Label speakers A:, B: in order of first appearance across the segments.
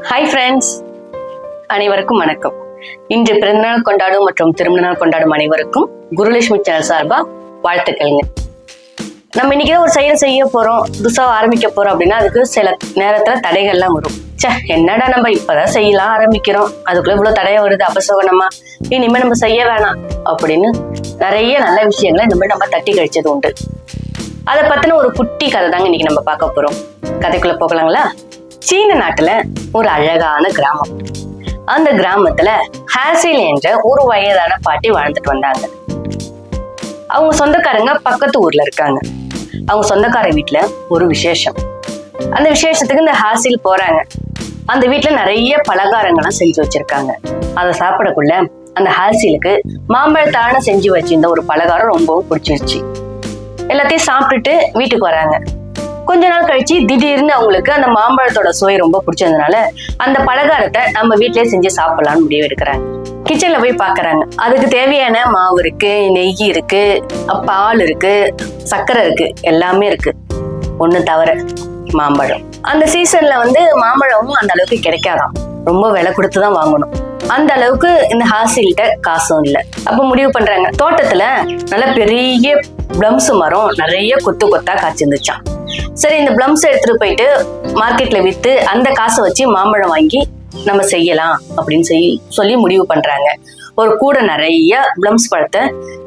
A: Hi friends, அனைவருக்கும் வணக்கம். இன்று பிறந்தநாள் கொண்டாடும் மற்றும் திருமண நாள் கொண்டாடும் அனைவருக்கும் குருலட்சுமி சேனல் சார்பா வாழ்த்துக்கள்ங்க. நம்ம இன்னைக்கு ஒரு செயல் செய்ய போறோம், புதுசா ஆரம்பிக்க போறோம் அப்படின்னா அதுக்கு சில நேரத்துல தடைகள்லாம் வரும். என்னடா நம்ம இப்பதான் செய்யலாம் ஆரம்பிக்கிறோம், அதுக்குள்ள இவ்வளவு தடையா வருது, அபசகனமா, இனிமே நம்ம செய்ய வேணாம் அப்படின்னு நிறைய நல்ல விஷயங்களை நம்ம தட்டி கழிச்சது உண்டு. அதை பத்தின ஒரு குட்டி கதை தாங்க இன்னைக்கு நம்ம பார்க்க போறோம். கதைக்குள்ள போகலாங்களா? சீன நாட்டுல ஒரு அழகான கிராமம். அந்த கிராமத்துல ஹாசில் என்ற ஒரு வயதான பாட்டி வாழ்ந்துட்டு வந்தாங்க. அவங்க சொந்தக்காரங்க பக்கத்து ஊர்ல இருக்காங்க. அவங்க சொந்தக்கார வீட்டுல ஒரு விசேஷம். அந்த விசேஷத்துக்கு இந்த ஹாசில் போறாங்க. அந்த வீட்டுல நிறைய பலகாரங்கள்லாம் செஞ்சு வச்சிருக்காங்க. அதை சாப்பிடக்குள்ள அந்த ஹாசிலுக்கு மாம்பழத்தான செஞ்சு வச்சிருந்த ஒரு பலகாரம் ரொம்பவும் பிடிச்சிருச்சு. எல்லாத்தையும் சாப்பிட்டுட்டு வீட்டுக்கு வராங்க. கொஞ்ச நாள் கழிச்சு திடீர்னு அவங்களுக்கு அந்த மாம்பழத்தோட சுவை ரொம்ப பிடிச்சதுனால அந்த பலகாரத்தை நம்ம வீட்டிலேயே செஞ்சு சாப்பிடலாம்னு முடிவு எடுக்கிறாங்க. கிச்சன்ல போய் பாக்குறாங்க. அதுக்கு தேவையான மாவு இருக்கு, நெய் இருக்கு, பால் இருக்கு, சர்க்கரை இருக்கு, எல்லாமே இருக்கு. ஒண்ணு தவிர மாம்பழம். அந்த சீசன்ல மாம்பழமும் அந்த அளவுக்கு கிடைக்காதான், ரொம்ப விலை கொடுத்துதான் வாங்கணும். அந்த அளவுக்கு இந்த ஹாசில்கிட்ட காசும் இல்லை. அப்ப முடிவு பண்றாங்க, தோட்டத்துல நல்ல பெரிய பிளம்ஸ் மரம் நிறைய கொத்து கொத்தா காய்ச்சிருந்துச்சான். சரி, இந்த பிளம்ஸ் எடுத்துட்டு போயிட்டு மார்க்கெட்ல வித்து அந்த காசை வச்சு மாம்பழம் வாங்கி நம்ம செய்யலாம் அப்படின்னு சொல்லி முடிவு பண்றாங்க. ஒரு கூடை நிறைய பிளம்ஸ் பழத்தை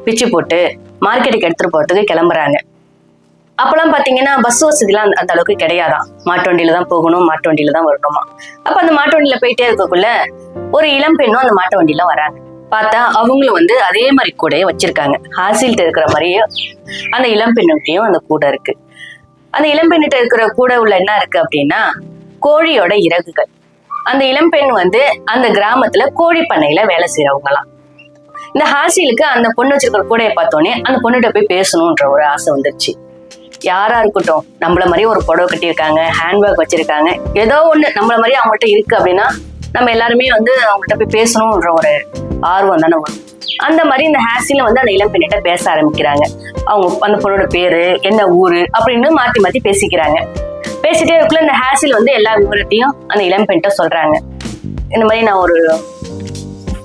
A: பிச்சு போட்டு மார்க்கெட்டுக்கு எடுத்துட்டு போறதுக்கு கிளம்புறாங்க. அப்பெல்லாம் பாத்தீங்கன்னா பஸ் வசதிலாம் அந்த அளவுக்கு கிடையாதான். மாட்டு வண்டியில தான் போகணும், மாட்டு வண்டியில தான் வரணுமா. அப்ப அந்த மாட்டு வண்டியில போயிட்டே இருக்கக்குள்ள ஒரு இளம் பெண்ணும் அந்த மாட்டு வண்டியில வராங்க. பார்த்தா அவங்களும் அதே மாதிரி கூடையே வச்சிருக்காங்க. ஹாசில்கிட்ட இருக்கிற மாதிரியே அந்த இளம் பெண்ணுகிட்டையும் அந்த கூடை இருக்கு. அந்த இளம்பெண்ணிட்ட இருக்கிற கூடை உள்ள என்ன இருக்கு அப்படின்னா கோழியோட இறகுகள். அந்த இளம்பெண் அந்த கிராமத்துல கோழி பண்ணையில வேலை செய்யறவங்களாம். இந்த ஹாசிலுக்கு அந்த பொண்ணு வச்சிருக்கிற கூடையை பார்த்தோன்னே அந்த பொண்ணுகிட்ட போய் பேசணும்ன்ற ஒரு ஆசை வந்துருச்சு. யாரா இருக்கட்டும், நம்மள மாதிரி ஒரு புடவை கட்டியிருக்காங்க, ஹேண்ட்பேக் வச்சிருக்காங்க, ஏதோ ஒண்ணு நம்மள மாதிரி அவங்கள்ட்ட இருக்கு அப்படின்னா நம்ம எல்லாருமே அவங்கள்ட்ட போய் பேசணும்ன்ற ஒரு ஆர்வம் தானே வரும். அந்த மாதிரி இந்த ஹாசில அந்த இளம் பெண்ணிட்ட பேச ஆரம்பிக்கிறாங்க. அவங்க அந்த பொண்ணோட பேரு, என்ன ஊரு அப்படின்னு மாத்தி மாத்தி பேசிக்கிறாங்க. பேசிட்டே இருக்குள்ள இந்த ஹாசில் எல்லா விவரத்தையும் அந்த இளம் பெண்ணிட்ட சொல்றாங்க. இந்த மாதிரி நான் ஒரு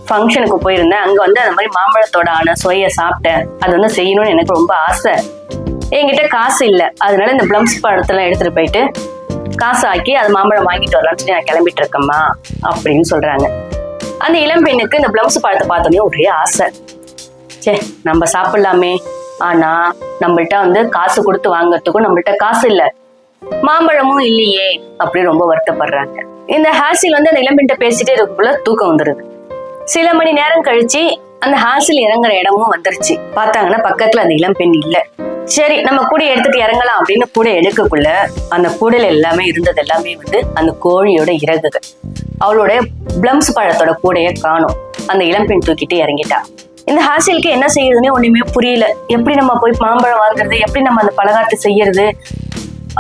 A: ஃபங்க்ஷனுக்கு போயிருந்தேன், அங்க அந்த மாதிரி மாம்பழத்தோட ஆன சுவையை சாப்பிட்டேன், அது செய்யணும்னு எனக்கு ரொம்ப ஆசை. என்கிட்ட காசு இல்லை, அதனால இந்த பிளம்ஸ் பழத்தெல்லாம் எடுத்துட்டு போயிட்டு காசு ஆக்கி அது மாம்பழம் வாங்கிட்டு வரலாம்னு சொல்லி நான் கிளம்பிட்டு இருக்கேம்மா அப்படின்னு சொல்றாங்க. அந்த இளம் பெண்ணுக்கு இந்த பிளம்ஸ் பழத்தை பார்த்தோன்னே ஒரே ஆசை. நம்ம சாப்பிடலாமே, ஆனா நம்மள்ட்ட காசு கொடுத்து வாங்கறதுக்கும் நம்மள்ட்ட காசு இல்லை, மாம்பழமும் இல்லையே அப்படின்னு ரொம்ப வருத்தப்படுறாங்க. இந்த ஹாசில் அந்த இளம்பெண்கிட்ட பேசிட்டே இருக்குள்ள தூக்கம் வந்துருது. சில மணி நேரம் கழிச்சு அந்த ஹாசில் இறங்குற இடமும் வந்துருச்சு. பார்த்தாங்கன்னா பக்கத்துல அந்த இளம் பெண் இல்லை. சரி, நம்ம கூடை எடுத்துட்டு இறங்கலாம் அப்படின்னு கூடை எடுக்கக்குள்ள அந்த கூடையில எல்லாமே இருந்தது எல்லாமே அந்த கோழியோட இறகுகள். அவளோட பிளம்ஸ் பழத்தோட கூடைய காணும். அந்த இளம்பெண் தூக்கிட்டு இறங்கிட்டா. இந்த ஹாசிலுக்கு என்ன செய்யறதுன்னே ஒண்ணுமே புரியல. எப்படி நம்ம போய் மாம்பழம் வாங்குறது, எப்படி நம்ம அந்த பலகாரத்தை செய்யறது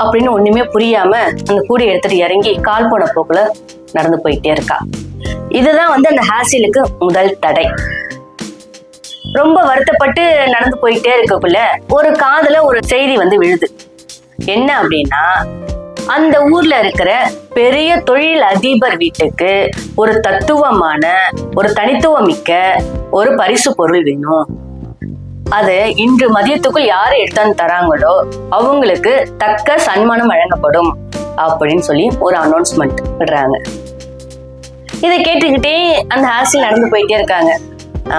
A: அப்படின்னு ஒண்ணுமே புரியாம அந்த கூடையை எடுத்துட்டு இறங்கி கால் போன போக்குல நடந்து போயிட்டே இருக்கா. இதுதான் அந்த ஹாசிலுக்கு முதல் தடை. ரொம்ப வருத்தப்பட்டு நடந்து போயிட்டே இருக்கக்குள்ள ஒரு காதுல ஒரு செய்தி விழுது. என்ன அப்படின்னா, அந்த ஊர்ல இருக்கிற பெரிய தொழில் அதிபர் வீட்டுக்கு ஒரு தத்துவமான, ஒரு தனித்துவம் மிக்க ஒரு பரிசு பொருள் வேணும். அது இன்று மதியத்துக்குள் யாரு எடுத்தாந்து தராங்களோ அவங்களுக்கு தக்க சன்மானம் வழங்கப்படும் அப்படின்னு சொல்லி ஒரு அனௌன்ஸ்மெண்ட் விடுறாங்க. இதை கேட்டுக்கிட்டே அந்த ஹாசில் நடந்து போயிட்டே இருக்காங்க.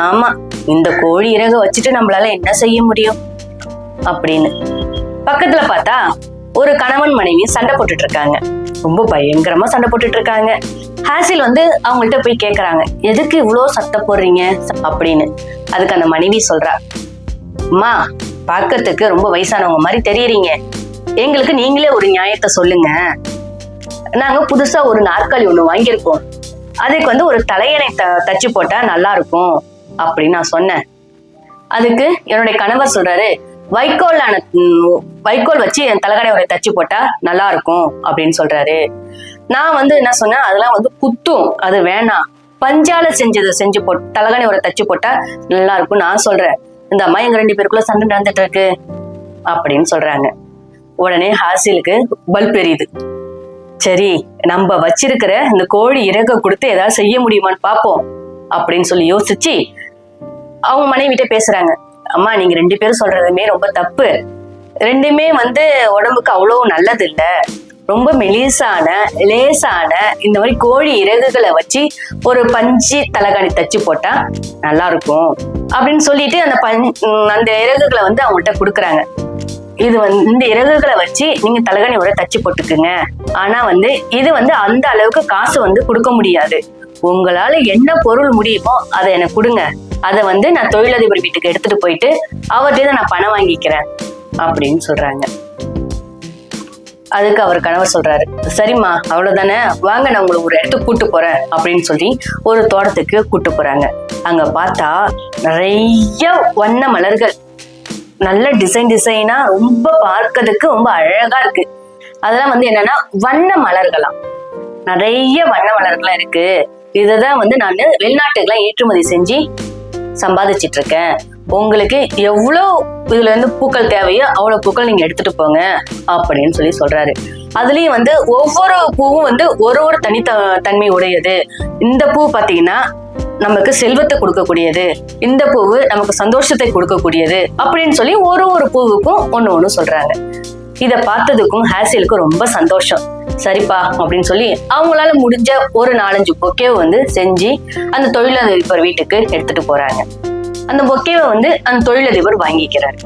A: ஆமா, இந்த கோழி இறக வச்சுட்டு நம்மளால என்ன செய்ய முடியும் அப்படின்னு பக்கத்துல பார்த்தா ஒரு கணவன் மனைவி சண்டை போட்டுட்டு இருக்காங்க. ரொம்ப பயங்கரமா சண்டை போட்டுட்டு இருக்காங்க. ஹாசில் அவங்கள்ட்ட போய் கேக்குறாங்க, எதுக்கு இவ்வளவு சத்தம் போடுறீங்க அப்படின்னு. அதுக்கு அந்த மனைவி சொல்றா, அம்மா, பாக்கிறதுக்கு ரொம்ப வயசானவங்க மாதிரி தெரியறீங்க, எங்களுக்கு நீங்களே ஒரு நியாயத்தை சொல்லுங்க. நாங்க புதுசா ஒரு நாற்காலி ஒண்ணு வாங்கியிருக்கோம், அதுக்கு ஒரு தலையணை தச்சு போட்டா நல்லா இருக்கும் அப்படின்னு நான் சொன்னேன். அதுக்கு என்னுடைய கணவர் சொல்றாரு, வைக்கோல் வச்சு என் தலைகடை ஒரு தச்சு போட்டா நல்லா இருக்கும் அப்படின்னு சொல்றாரு. நான் என்ன சொன்னேன், அதெல்லாம் குத்தும், அது வேணாம், பஞ்சால செஞ்சு போட்டு தலைகணை ஒரு தச்சு போட்டா நல்லா இருக்கும் நான் சொல்றேன். இந்த அம்மா எங்க 2 பேருக்குள்ள சண்டை நடந்துட்டு இருக்கு அப்படின்னு சொல்றாங்க. உடனே ஹாசிலுக்கு பல்ப் எரியுது. சரி நம்ம வச்சிருக்கிற இந்த கோழி இறக கொடுத்து ஏதாவது செய்ய முடியுமான்னு பாப்போம் அப்படின்னு சொல்லி யோசிச்சு அவங்க மனைவிட்ட பேசுறாங்க. அம்மா, நீங்க 2 பேரும் சொல்றதுமே ரொம்ப தப்பு. ரெண்டுமே உடம்புக்கு அவ்வளவு நல்லது இல்ல. ரொம்ப மெலிசான லேசான இந்த மாதிரி கோழி இறகுகளை வச்சு ஒரு பஞ்சு தலகாணி தச்சு போட்டா நல்லா இருக்கும் அப்படின்னு சொல்லிட்டு அந்த இறகுகளை அவங்கள்ட்ட கொடுக்குறாங்க. இது இந்த இறகுகளை வச்சு நீங்க தலகாணியோட தச்சு போட்டுக்குங்க. ஆனா இது அந்த அளவுக்கு காசு கொடுக்க முடியாது. உங்களால என்ன பொருள் முடியுமோ அதை எனக்கு கொடுங்க. அதை நான் தொழிலதிபர் வீட்டுக்கு எடுத்துட்டு போயிட்டு அவர்கிட்ட நான் பணம் வாங்கிக்கிறேன் அப்படின்னு சொல்றாங்க. அதுக்கு அவர் கணவர் சொல்றாரு, சரிம்மா அவ்வளவுதானே, வாங்க நான் உங்களை ஒரு இடத்துக்கு கூட்டு போறேன் அப்படின்னு சொல்லி ஒரு தோட்டத்துக்கு கூட்டு போறாங்க. அங்க பார்த்தா நிறைய வண்ண மலர்கள், நல்ல டிசைனா ரொம்ப பார்க்கறதுக்கு ரொம்ப அழகா இருக்கு. அதெல்லாம் என்னன்னா வண்ண மலர்களாம், நிறைய வண்ண மலர்கள்லாம் இருக்கு. இததான் நான் வெளிநாட்டுக்கெல்லாம் ஏற்றுமதி செஞ்சு சம்பாதிச்சிட்டு இருக்கேன். உங்களுக்கு எவ்வளவு இதுல பூக்கள் தேவையோ அவ்வளவு பூக்கள் நீங்க எடுத்துட்டு போங்க அப்படின்னு சொல்லி சொல்றாரு. அதுலயும் ஒவ்வொரு பூவும் ஒரு தனித்தன்மை உடையது. இந்த பூ பாத்தீங்கன்னா நமக்கு செல்வத்தை கொடுக்கக்கூடியது, இந்த பூவு நமக்கு சந்தோஷத்தை கொடுக்கக்கூடியது அப்படின்னு சொல்லி ஒரு பூவுக்கும் ஒண்ணு சொல்றாங்க. இத பார்த்ததுக்கும் ஹாசிலுக்கும் ரொம்ப சந்தோஷம். சரிப்பா அப்படின்னு சொல்லி அவங்களால முடிஞ்ச ஒரு 4-5 பொக்கேவை செஞ்சு அந்த தொழிலதிபர் வீட்டுக்கு எடுத்துட்டு போறாங்க. அந்த பொக்கேவை அந்த தொழிலதிபர் வாங்கிக்கிறாரு.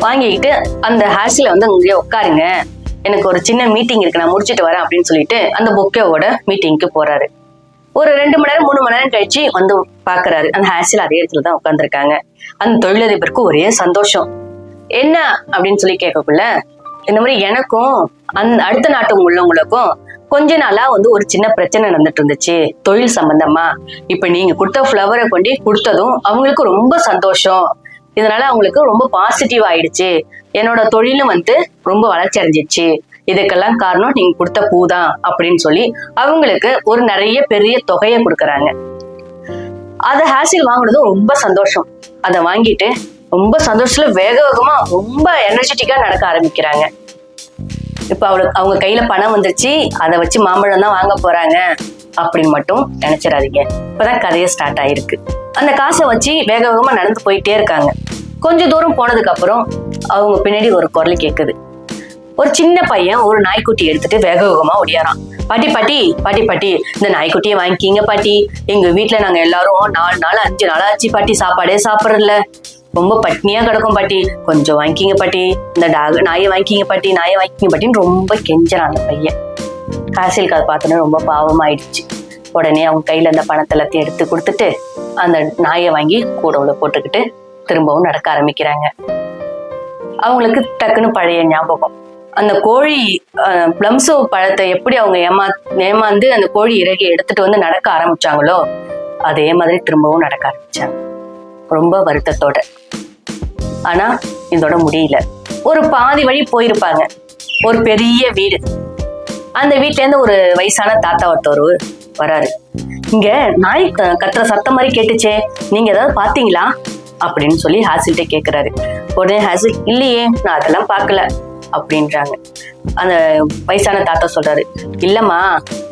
A: வாங்கிக்கிட்டு அந்த ஹாசில இங்கே உட்காருங்க, எனக்கு ஒரு சின்ன மீட்டிங் இருக்கு, நான் முடிச்சுட்டு வரேன் அப்படின்னு சொல்லிட்டு அந்த பொக்கேவோட மீட்டிங்க்கு போறாரு. ஒரு 2 மணி நேரம் 3 மணி நேரம் கழிச்சு பாக்குறாரு, அந்த ஹாசில் அதே இடத்துல தான் உட்காந்துருக்காங்க. அந்த தொழிலதிபருக்கு ஒரே சந்தோஷம். என்ன அப்படின்னு சொல்லி கேட்கக்குள்ள, இந்த மாதிரி எனக்கும் அடுத்த நாட்டு உள்ளவங்களுக்கும் கொஞ்ச நாளா ஒரு சின்ன பிரச்சனை நடந்துட்டு இருந்துச்சு தொழில் சம்பந்தமா. இப்ப நீங்க கொடுத்த ஃப்ளவரை கொண்டு கொடுத்ததும் அவங்களுக்கு ரொம்ப சந்தோஷம். இதனால அவங்களுக்கு ரொம்ப பாசிட்டிவ் ஆயிடுச்சு. என்னோட தொழிலும் ரொம்ப வளர்ச்சி அடைஞ்சிச்சு. இதுக்கெல்லாம் காரணம் நீங்க கொடுத்த பூ தான் அப்படின்னு சொல்லி அவங்களுக்கு ஒரு நிறைய பெரிய தொகையை கொடுக்கறாங்க. அத ஹாசில் வாங்குனதும் ரொம்ப சந்தோஷம். அதை வாங்கிட்டு ரொம்ப சந்தோஷத்துல வேகமா ரொம்ப எனர்ஜெட்டிக்கா நடக்க ஆரம்பிக்கிறாங்க. இப்ப அவங்க கையில பணம் வந்துருச்சு, அதை வச்சு மாம்பழம் தான் வாங்க போறாங்க அப்படின்னு மட்டும் நினைச்சிடாதீங்க. இப்பதான் கதையே ஸ்டார்ட் ஆயிருக்கு. அந்த காசை வச்சு வேகமா நடந்து போயிட்டே இருக்காங்க. கொஞ்ச தூரம் போனதுக்கு அப்புறம் அவங்க பின்னாடி ஒரு குரல் கேக்குது. ஒரு சின்ன பையன் ஒரு நாய்க்குட்டி எடுத்துட்டு வேகமா ஓடியாரான். பாட்டி பாட்டி பாட்டி பாட்டி, இந்த நாய்க்குட்டியை வாங்கிக்கிங்க பாட்டி. எங்க வீட்டுல நாங்க எல்லாரும் 4 நாள் 5 நாள் ஆச்சு பாட்டி, சாப்பாடே சாப்பிடறதில்ல, ரொம்ப பட்னியா கிடக்கும் பாட்டி, கொஞ்சம் வாங்கிக்கிங்க பாட்டி. இந்த நாயை வாங்கிக்கிங்க பாட்டி, நாயை வாங்கிக்கிங்க பாட்டின்னு ரொம்ப கெஞ்சறான் அந்த பையன். ஹாசிலுக்கு அதை பார்த்தோன்னா ரொம்ப பாவமாயிடுச்சு. உடனே அவங்க கையில அந்த பணத்தை எல்லாத்தையும் எடுத்து கொடுத்துட்டு அந்த நாயை வாங்கி கூடவுல போட்டுக்கிட்டு திரும்பவும் நடக்க ஆரம்பிக்கிறாங்க. அவங்களுக்கு டக்குன்னு பழைய ஞாபகம். அந்த கோழி பிளம்ஸோ பழத்தை எப்படி அவங்க ஏமாந்து அந்த கோழி இறகை எடுத்துட்டு நடக்க ஆரம்பிச்சாங்களோ அதே மாதிரி திரும்பவும் நடக்க ஆரம்பிச்சாங்க, ரொம்ப வருத்தத்தோட. ஆனா இதோட முடியல. ஒரு பாதி வழி போயிருப்பாங்க. ஒரு பெரிய வீடு. அந்த வீட்டுல இருந்து ஒரு வயசான தாத்தா ஒருத்தர் வராரு. இங்க நாய் கத்துற சத்தம் மாதிரி கேட்டுச்சே, நீங்க ஏதாவது பாத்தீங்களா அப்படின்னு சொல்லி ஹாசில்கிட்ட கேக்குறாரு. உடனே ஹாசில், இல்லையே நான் அதெல்லாம் பார்க்கல அப்படின்றாங்க. அந்த வயசான தாத்தா சொல்றாரு, இல்லம்மா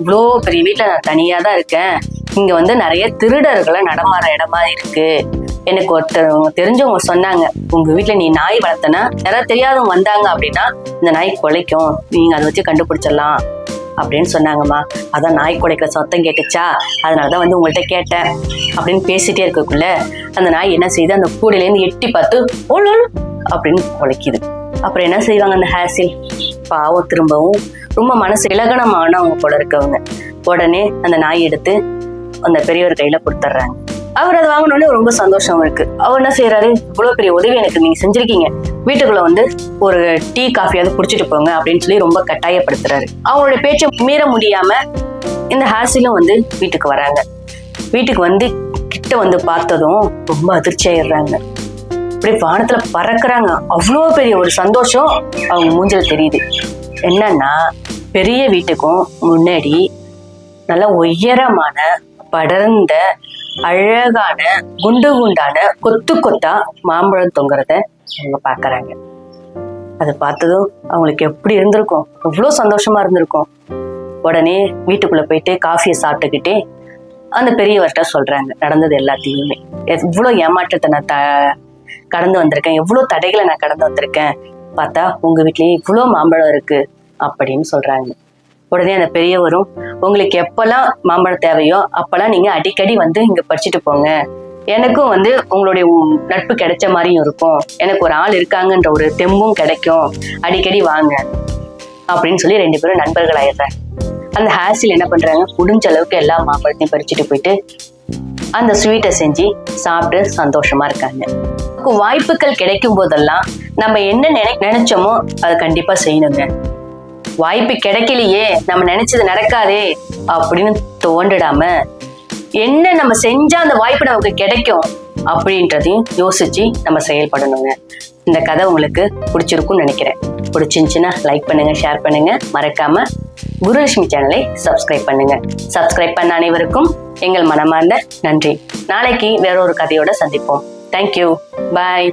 A: இவ்வளோ பெரிய வீட்டுல நான் தனியா தான் இருக்கேன். இங்க நிறைய திருடர்களை நடமாற இடமா இருக்கு. எனக்கு ஒருத்தவங்க தெரிஞ்சவங்க சொன்னாங்க, உங்க வீட்டுல நீ நாய் வளர்த்தனா யாராவது தெரியாதவங்க வந்தாங்க அப்படின்னா இந்த நாய் குலைக்கும், நீங்க அதை வச்சு கண்டுபிடிச்சிடலாம் அப்படின்னு சொன்னாங்கம்மா. அதான் நாய் குலைக்கிற சத்தம் கேட்டுச்சா, அதனாலதான் உங்கள்கிட்ட கேட்டேன் அப்படின்னு பேசிட்டே இருக்கக்குள்ள அந்த நாய் என்ன செய்யுது, அந்த கூடையில இருந்து எட்டி பார்த்து ஓல் அப்படின்னு குலைக்குது. அப்புறம் என்ன செய்வாங்க அந்த ஹாசில், பாவம் திரும்பவும் ரொம்ப மனசு இலகனமானவங்க போல இருக்கவங்க. உடனே அந்த நாய் எடுத்து அந்த பெரியவர் கையில கொடுத்துட்றாங்க. அவர் அதை வாங்கினோடனே ரொம்ப சந்தோஷம் இருக்கு. அவர் என்ன செய்யறாரு, இவ்வளவு பெரிய உதவி எனக்கு நீங்க செஞ்சிருக்கீங்க, வீட்டுக்குள்ள ஒரு டீ காஃபியாவது குடிச்சிட்டு போங்க அப்படின்னு சொல்லி ரொம்ப கட்டாயப்படுத்துறாரு. அவங்களோட பேச்சை மீற முடியாம இந்த ஹாசிலும் வீட்டுக்கு வராங்க. வீட்டுக்கு கிட்ட பார்த்ததும் ரொம்ப அதிர்ச்சி ஆயிடுறாங்க. அப்படியே வானத்துல பறக்குறாங்க. அவ்வளோ பெரிய ஒரு சந்தோஷம் அவங்க மூஞ்சில தெரியுது. என்னன்னா, பெரிய வீட்டுக்கும் முன்னாடி நல்ல உயரமான படர்ந்த அழகான குண்டு குண்டான கொத்து கொத்தா மாம்பழம் தொங்குறத அவங்க பாக்குறாங்க. அதை பார்த்ததும் அவங்களுக்கு எப்படி இருந்திருக்கும், எவ்வளவு சந்தோஷமா இருந்திருக்கும். உடனே வீட்டுக்குள்ள போயிட்டு காஃபியை சாப்பிட்டுக்கிட்டே அந்த பெரியவர்கிட்ட சொல்றாங்க நடந்தது எல்லாத்தையுமே. எவ்வளோ ஏமாற்றத்தை நான் கடந்து வந்திருக்கேன், எவ்வளோ தடைகளை நான் கடந்து வந்திருக்கேன், பார்த்தா உங்க வீட்லயே இவ்வளோ மாம்பழம் இருக்கு அப்படின்னு சொல்றாங்க. உடனே அந்த பெரியவரும், உங்களுக்கு எப்பெல்லாம் மாம்பழம் தேவையோ அப்பெல்லாம் நீங்க அடிக்கடி வந்து இங்க பறிச்சுட்டு போங்க, எனக்கும் வந்து உங்களுடைய நட்பு கிடைச்ச மாதிரியும் இருக்கும், எனக்கு ஒரு ஆள் இருக்காங்கன்ற ஒரு தெம்பும் கிடைக்கும், அடிக்கடி வாங்க அப்படின்னு சொல்லி 2 பேரும் நண்பர்கள் ஆயிடுறாங்க. அந்த ஹாசில் என்ன பண்றாங்க, முடிஞ்ச அளவுக்கு எல்லா மாம்பழத்தையும் பறிச்சுட்டு போயிட்டு அந்த ஸ்வீட்டை செஞ்சு சாப்பிட்டு சந்தோஷமா இருக்காங்க. வாய்ப்புகள் கிடைக்கும் போதெல்லாம் நம்ம என்ன நினைச்சோமோ அதை கண்டிப்பா செய்யணுங்க. வாய்ப்பு கிடைக்கலையே, நம்ம நினைச்சது நடக்காதே அப்படின்னு தோண்டிடாம என்ன நம்ம செஞ்சா அந்த வாய்ப்பு நமக்கு கிடைக்கும் அப்படின்றதையும் யோசிச்சு நம்ம செயல்படணுங்க. இந்த கதை உங்களுக்கு பிடிச்சிருக்கும்னு நினைக்கிறேன். பிடிச்சிருந்துச்சுன்னா லைக் பண்ணுங்க, ஷேர் பண்ணுங்க, மறக்காம குருலட்சுமி சேனலை சப்ஸ்கிரைப் பண்ணுங்க. சப்ஸ்கிரைப் பண்ண அனைவருக்கும் எங்கள் மனமார்ந்த நன்றி. நாளைக்கு வேற ஒரு கதையோட சந்திப்போம். தேங்க்யூ, பாய்.